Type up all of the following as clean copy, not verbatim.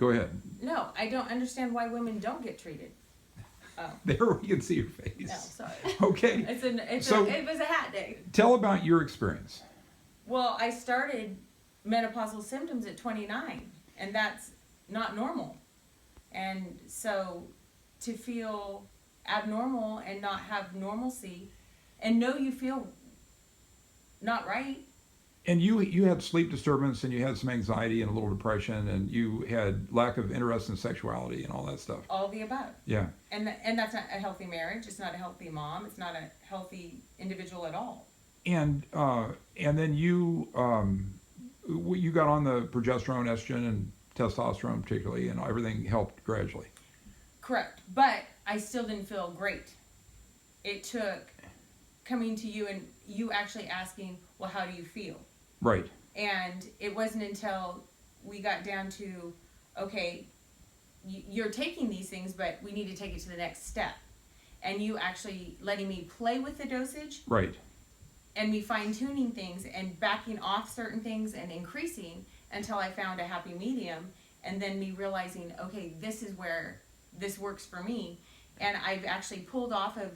Go ahead. No, I don't understand why women don't get treated. Oh. There we can see your face. No, sorry. Okay. It was a hat day. Tell about your experience. Well, I started menopausal symptoms at 29, and that's not normal. And so to feel abnormal and not have normalcy and know you feel not right. And you had sleep disturbance, and you had some anxiety and a little depression, and you had lack of interest in sexuality and all that stuff. All the above. Yeah. And that's not a healthy marriage. It's not a healthy mom. It's not a healthy individual at all. And then you got on the progesterone, estrogen, and testosterone particularly, and everything helped gradually. Correct. But I still didn't feel great. It took coming to you and you actually asking, well, how do you feel? Right. And it wasn't until we got down to, okay, you're taking these things, but we need to take it to the next step. And you actually letting me play with the dosage. Right. And me fine-tuning things and backing off certain things and increasing until I found a happy medium. And then me realizing, okay, this is where this works for me. And I've actually pulled off of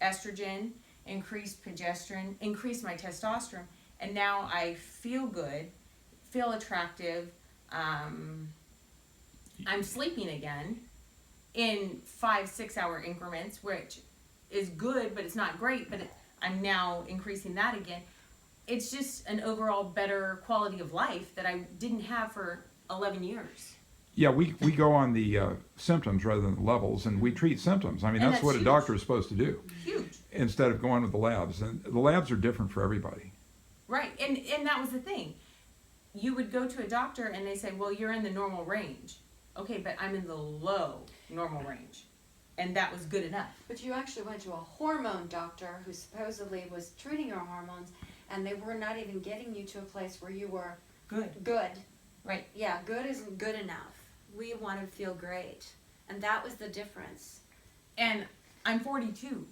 estrogen, increased progesterone, increased my testosterone. And now I feel good, feel attractive. I'm sleeping again in 5-6 hour increments, which is good, but it's not great. But I'm now increasing that again. It's just an overall better quality of life that I didn't have for 11 years. Yeah, we go on the symptoms rather than the levels, and we treat symptoms. I mean, that's what huge. A doctor is supposed to do. Huge. Instead of going with the labs. And the labs are different for everybody. Right, and that was the thing. You would go to a doctor and they say, well, you're in the normal range. Okay, but I'm in the low normal range. And that was good enough. But you actually went to a hormone doctor who supposedly was treating your hormones, and they were not even getting you to a place where you were good. Right. Yeah, good isn't good enough. We want to feel great. And that was the difference. And I'm 42.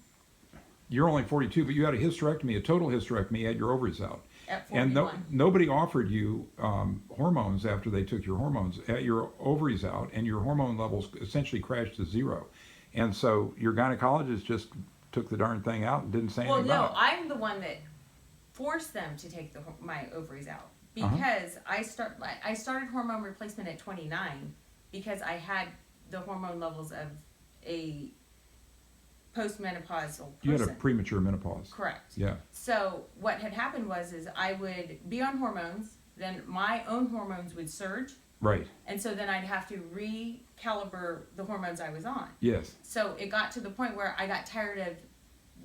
You're only 42, but you had a hysterectomy, a total hysterectomy, you had your ovaries out. At 41. And nobody offered you hormones after they took your hormones, your ovaries out, and your hormone levels essentially crashed to zero. And so your gynecologist just took the darn thing out and didn't say anything about it. Well, no, I'm the one that forced them to take my ovaries out. Because I started hormone replacement at 29 because I had the hormone levels of a postmenopausal person. You had a premature menopause. Correct. Yeah. So what had happened was I would be on hormones, then my own hormones would surge. Right. And so then I'd have to recalibrate the hormones I was on. Yes. So it got to the point where I got tired of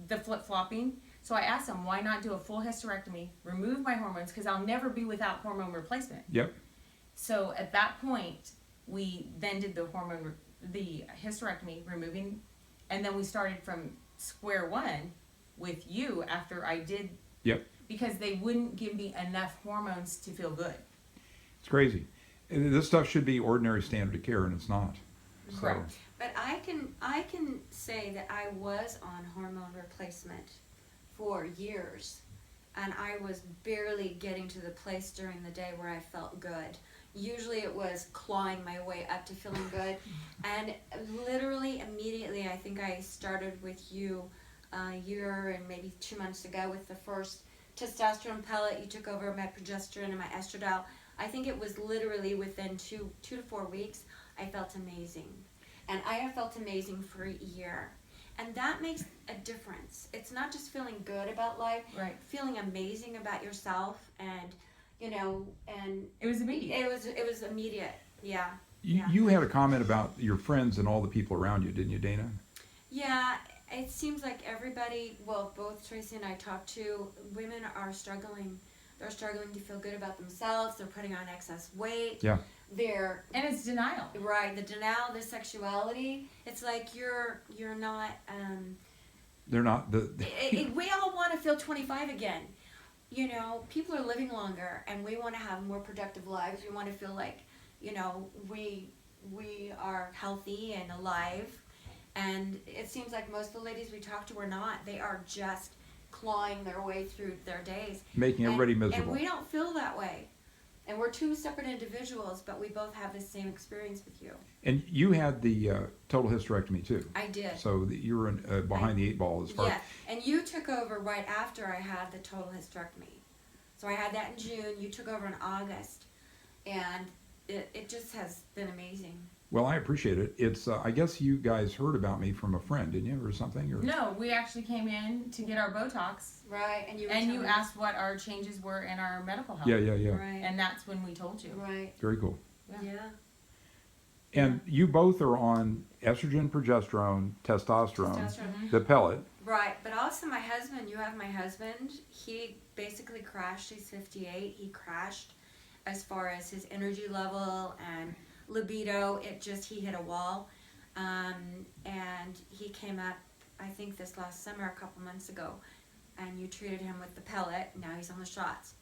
the flip-flopping. So I asked them, why not do a full hysterectomy, remove my hormones, because I'll never be without hormone replacement. Yep. So at that point, we then did the hysterectomy, removing, and then we started from square one with you after I did. Yep. Because they wouldn't give me enough hormones to feel good. It's crazy. This stuff should be ordinary standard of care, and it's not. Correct. So. But I can say that I was on hormone replacement for years, and I was barely getting to the place during the day where I felt good. Usually it was clawing my way up to feeling good, and literally immediately, I think I started with you a year and maybe 2 months ago with the first testosterone pellet. You took over my progesterone and my estradiol. I think it was literally within two to 4 weeks, I felt amazing. And I have felt amazing for a year. And that makes a difference. It's not just feeling good about life, Right. feeling amazing about yourself, and and it was immediate. It was immediate. Yeah. You had a comment about your friends and all the people around you, didn't you, Dana? Yeah, it seems like everybody, well, both Tracy and I talked to, women are struggling. They're struggling to feel good about themselves. They're putting on excess weight. Yeah. And it's denial. Right, the denial, the sexuality. It's like you're not. They're not We all want to feel 25 again. You know, people are living longer, and we want to have more productive lives. We want to feel like, we are healthy and alive. And it seems like most of the ladies we talk to are not. They are just clawing their way through their days. Making everybody miserable. And we don't feel that way. And we're two separate individuals, but we both have the same experience with you. And you had the total hysterectomy too. I did. So you were behind the 8 ball as far Yeah, and you took over right after I had the total hysterectomy. So I had that in June, you took over in August, and it just has been amazing. Well, I appreciate it. It's I guess you guys heard about me from a friend, didn't you, or something? Or No, we actually came in to get our Botox, Right, and you were and you telling asked what our changes were in our medical health. yeah, yeah, yeah. Right, And that's when we told you. right, Very cool. yeah. And you both are on estrogen, progesterone, testosterone, Testosterone. the pellet. Right, but also my husband, you have my husband, he basically crashed, he's 58, he crashed as far as his energy level and libido, he hit a wall, and he came up, I think this last summer, a couple months ago, and you treated him with the pellet, now he's on the shots.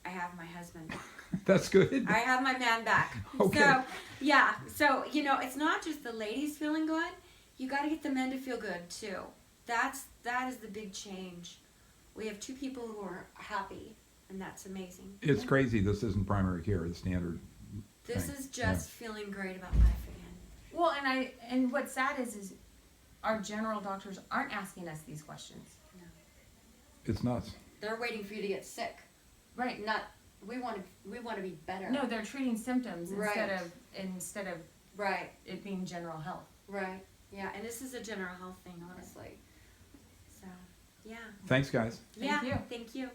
I have my husband back. That's good. I have my man back. Okay. So, yeah, so, it's not just the ladies feeling good, you gotta get the men to feel good too. That is the big change. We have two people who are happy, and that's amazing. It's crazy. This isn't primary care, the standard. This thing. is just feeling great about life again. Well, and what's sad is our general doctors aren't asking us these questions. It's nuts. They're waiting for you to get sick. Right. Not we want to be better. No, they're treating symptoms Right. instead of Right. it being general health. Right. Yeah, and this is a general health thing, honestly. So, yeah. Thanks, guys. Thank you. Thank you.